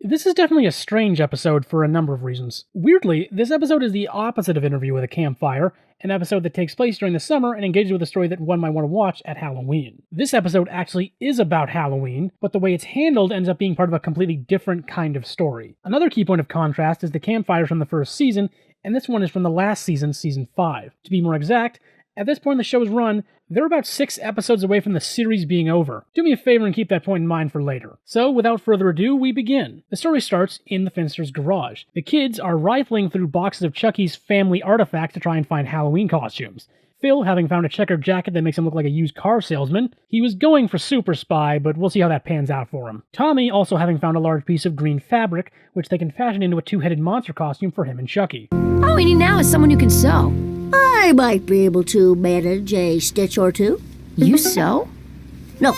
This is definitely a strange episode for a number of reasons. Weirdly, this episode is the opposite of Interview with a Campfire, an episode that takes place during the summer and engages with a story that one might want to watch at Halloween. This episode actually is about Halloween, but the way it's handled ends up being part of a completely different kind of story. Another key point of contrast is the campfires from the first season, and this one is from the last season, Season 5. To be more exact, at this point in the show's run, they're about 6 episodes away from the series being over. Do me a favor and keep that point in mind for later. So, without further ado, we begin. The story starts in the Finsters' garage. The kids are rifling through boxes of Chucky's family artifacts to try and find Halloween costumes. Phil, having found a checkered jacket that makes him look like a used car salesman, he was going for Super Spy, but we'll see how that pans out for him. Tommy also having found a large piece of green fabric, which they can fashion into a two-headed monster costume for him and Chucky. All we need now is someone who can sew. I might be able to manage a stitch or two. You sew? No.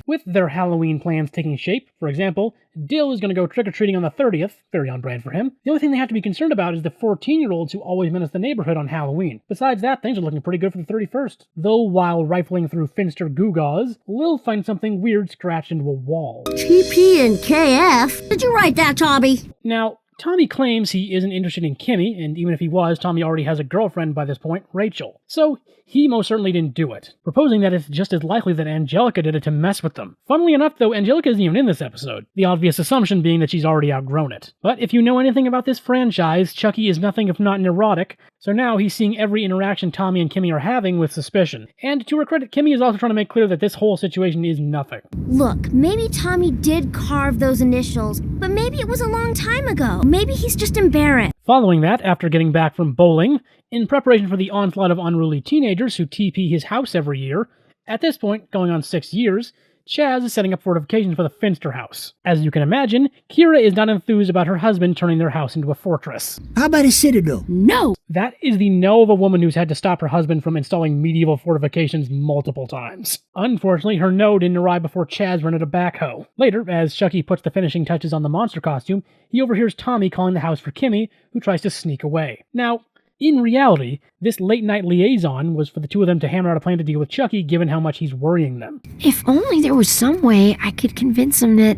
With their Halloween plans taking shape, for example, Dill is going to go trick-or-treating on the 30th, very on brand for him. The only thing they have to be concerned about is the 14-year-olds who always menace the neighborhood on Halloween. Besides that, things are looking pretty good for the 31st. Though while rifling through Finster gewgaws, Lil finds something weird scratched into a wall. TP+KF? Did you write that, Tommy? Now, Tommy claims he isn't interested in Kimmy, and even if he was, Tommy already has a girlfriend by this point, Rachel. So, he most certainly didn't do it, proposing that it's just as likely that Angelica did it to mess with them. Funnily enough, though, Angelica isn't even in this episode, the obvious assumption being that she's already outgrown it. But if you know anything about this franchise, Chucky is nothing if not neurotic, so now he's seeing every interaction Tommy and Kimmy are having with suspicion. And to her credit, Kimmy is also trying to make clear that this whole situation is nothing. Look, maybe Tommy did carve those initials, but maybe it was a long time ago. Maybe he's just embarrassed. Following that, after getting back from bowling, in preparation for the onslaught of unruly teenagers who TP his house every year, at this point, going on 6 years, Chaz is setting up fortifications for the Finster house. As you can imagine, Kira is not enthused about her husband turning their house into a fortress. How about a citadel? No! That is the no of a woman who's had to stop her husband from installing medieval fortifications multiple times. Unfortunately, her no didn't arrive before Chaz rented a backhoe. Later, as Chucky puts the finishing touches on the monster costume, he overhears Tommy calling the house for Kimmy, who tries to sneak away. Now, in reality, this late-night liaison was for the two of them to hammer out a plan to deal with Chucky, given how much he's worrying them. If only there was some way I could convince him that...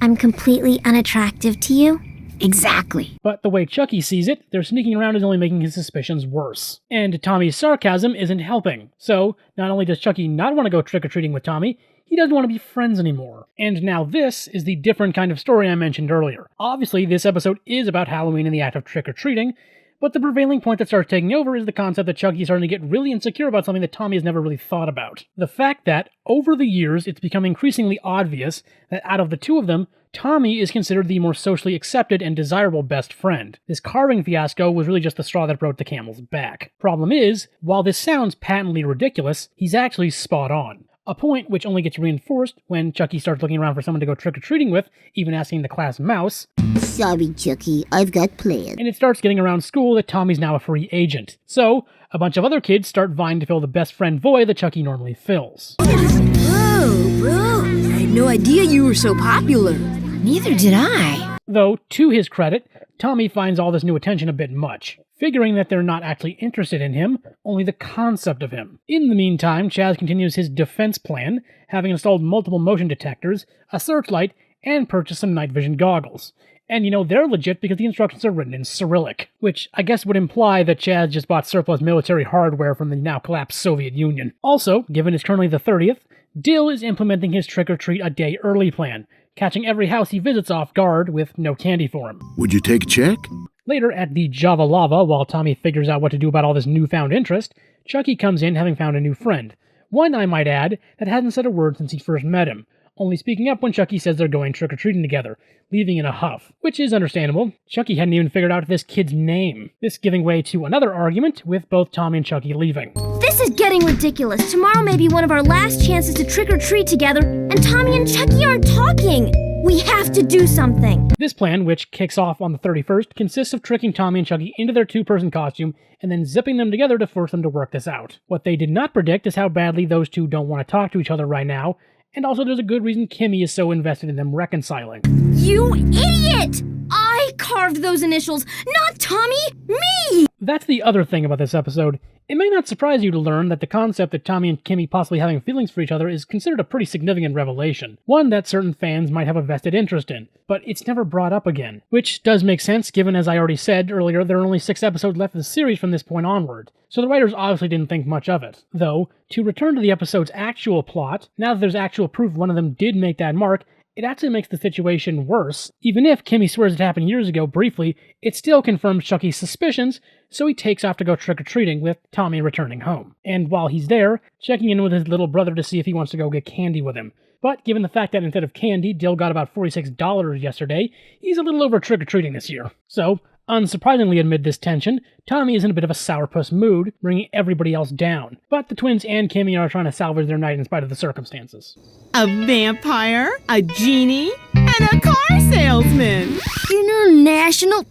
I'm completely unattractive to you? Exactly. But the way Chucky sees it, their sneaking around is only making his suspicions worse. And Tommy's sarcasm isn't helping. So, not only does Chucky not want to go trick-or-treating with Tommy, he doesn't want to be friends anymore. And now this is the different kind of story I mentioned earlier. Obviously, this episode is about Halloween and the act of trick-or-treating, but the prevailing point that starts taking over is the concept that Chucky is starting to get really insecure about something that Tommy has never really thought about. The fact that, over the years, it's become increasingly obvious that out of the two of them, Tommy is considered the more socially accepted and desirable best friend. This carving fiasco was really just the straw that broke the camel's back. Problem is, while this sounds patently ridiculous, he's actually spot on. A point which only gets reinforced when Chucky starts looking around for someone to go trick-or-treating with, even asking the class mouse. Sorry, Chucky, I've got plans. And it starts getting around school that Tommy's now a free agent. So, a bunch of other kids start vying to fill the best friend void that Chucky normally fills. Whoa, bro. I had no idea you were so popular. Neither did I. Though, to his credit, Tommy finds all this new attention a bit much, figuring that they're not actually interested in him, only the concept of him. In the meantime, Chaz continues his defense plan, having installed multiple motion detectors, a searchlight, and purchased some night vision goggles. And you know, they're legit because the instructions are written in Cyrillic, which I guess would imply that Chaz just bought surplus military hardware from the now collapsed Soviet Union. Also, given it's currently the 30th, Dill is implementing his trick-or-treat a day early plan, catching every house he visits off guard with no candy for him. Would you take a check? Later at the Java Lava, while Tommy figures out what to do about all this newfound interest, Chucky comes in having found a new friend. One, I might add, that hasn't said a word since he first met him, only speaking up when Chucky says they're going trick-or-treating together, leaving in a huff. Which is understandable. Chucky hadn't even figured out this kid's name. This giving way to another argument, with both Tommy and Chucky leaving. This is getting ridiculous. Tomorrow may be one of our last chances to trick-or-treat together, and Tommy and Chucky aren't talking. We have to do something. This plan, which kicks off on the 31st, consists of tricking Tommy and Chucky into their two-person costume and then zipping them together to force them to work this out. What they did not predict is how badly those two don't want to talk to each other right now, and also there's a good reason Kimmy is so invested in them reconciling. You idiot! I I carved those initials, not Tommy! Me! That's the other thing about this episode. It may not surprise you to learn that the concept that Tommy and Kimmy possibly having feelings for each other is considered a pretty significant revelation, one that certain fans might have a vested interest in, but it's never brought up again. Which does make sense, given, as I already said earlier, there are only 6 episodes left of the series from this point onward, so the writers obviously didn't think much of it. Though, to return to the episode's actual plot, now that there's actual proof one of them did make that mark, it actually makes the situation worse. Even if Kimmy swears it happened years ago briefly, it still confirms Chucky's suspicions, so he takes off to go trick-or-treating with Tommy returning home. And while he's there, checking in with his little brother to see if he wants to go get candy with him. But given the fact that instead of candy, Dill got about $46 yesterday, he's a little over trick-or-treating this year. So, unsurprisingly amid this tension, Tommy is in a bit of a sourpuss mood, bringing everybody else down. But the twins and Kimmy are trying to salvage their night in spite of the circumstances. A vampire, a genie, and a car salesman. International...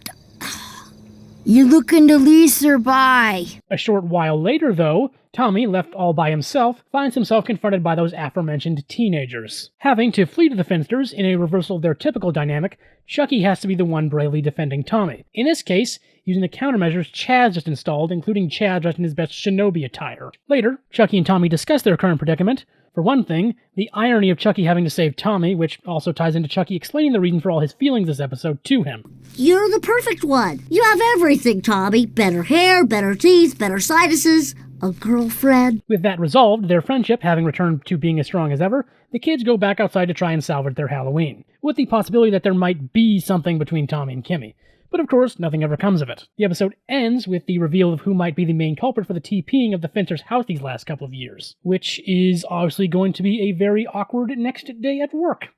You looking to lease or buy? A short while later, though, Tommy, left all by himself, finds himself confronted by those aforementioned teenagers. Having to flee to the Finsters in a reversal of their typical dynamic, Chucky has to be the one bravely defending Tommy. In this case, using the countermeasures Chaz just installed, including Chaz dressed in his best shinobi attire. Later, Chucky and Tommy discuss their current predicament. For one thing, the irony of Chucky having to save Tommy, which also ties into Chucky explaining the reason for all his feelings this episode to him. You're the perfect one. You have everything, Tommy. Better hair, better teeth, better sinuses, a girlfriend. With that resolved, their friendship having returned to being as strong as ever, the kids go back outside to try and salvage their Halloween, with the possibility that there might be something between Tommy and Kimmy. But of course, nothing ever comes of it. The episode ends with the reveal of who might be the main culprit for the TPing of the Finsters' house these last couple of years, which is obviously going to be a very awkward next day at work.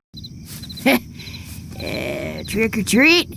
Trick or treat?